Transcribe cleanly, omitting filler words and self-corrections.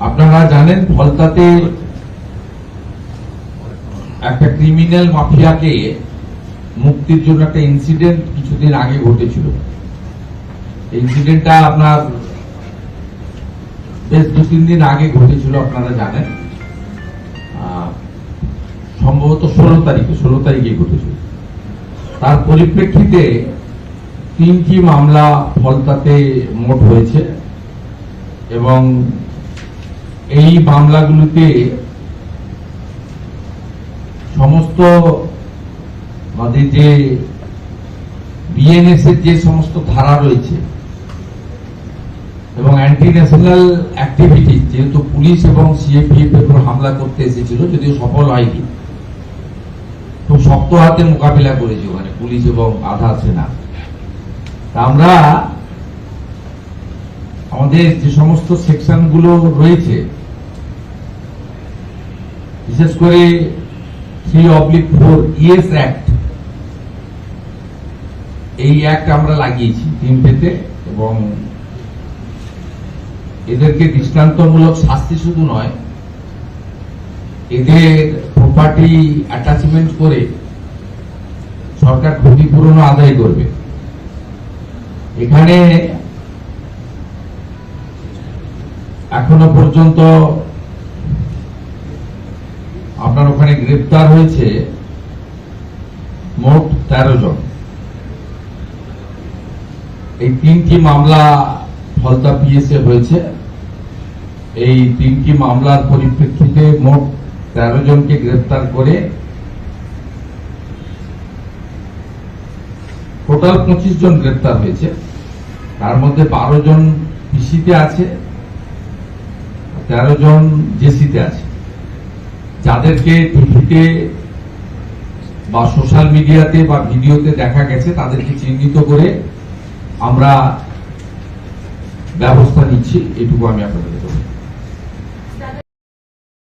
আপনারা জানেন ফলতাতে একটা ক্রিমিনাল মাফিয়াকে মুক্তির জন্য একটা ইনসিডেন্ট কিছুদিন আগে ঘটেছিল। ইনসিডেন্টটা আপনার বেশ 2-3 দিন আগে ঘটেছিল, আপনারা জানেন। সম্ভবত 16 তারিখে ঘটেছিল। তার পরিপ্রেক্ষিতে 3টি মামলা ফলতাতে মোট হয়েছে এবং এই মামলাগুলোতে সমস্ত আমাদের যে বিএনএস এর যে সমস্ত ধারা রয়েছে এবং অ্যান্টি ন্যাশনাল অ্যাক্টিভিটি, যেহেতু পুলিশ এবং সিএপিএফ এর উপর হামলা করতে এসেছিল, যদিও সফল হয়নি, খুব শক্ত হাতে মোকাবিলা করেছে ওখানে পুলিশ এবং আধা সেনা। আমরা আমাদের যে সমস্ত সেকশনগুলো রয়েছে, বিশেষ করে 3/4 ইএস অ্যাক্ট, এই অ্যাক্ট আমরা লাগিয়েছি 3টেতে এবং এদেরকে দৃষ্টান্তমূলক শাস্তি শুধু নয়, এদের প্রপার্টি অ্যাটাচমেন্ট করে সরকার ক্ষতিপূরণ আদায় করবে। এখানে এখনো পর্যন্ত আপনার ওখানে গ্রেপ্তার হয়েছে মোট 13 জন। এই 3টি মামলা ফলতা পিএসএ হয়েছে। এই 3টি মামলার পরিপ্রেক্ষিতে মোট 13 জনকে গ্রেপ্তার করে টোটাল 25 জন গ্রেপ্তার হয়েছে। তার মধ্যে 12 জন পিসিতে আছে, 13 জন জেসিতে আছে। যাদেরকে টিভিতে বা সোশ্যাল মিডিয়াতে বা ভিডিওতে দেখা গেছে তাদেরকে চিহ্নিত করে আমরা ব্যবস্থা নিচ্ছি, এটুকু আমি আপনাদের বলবো।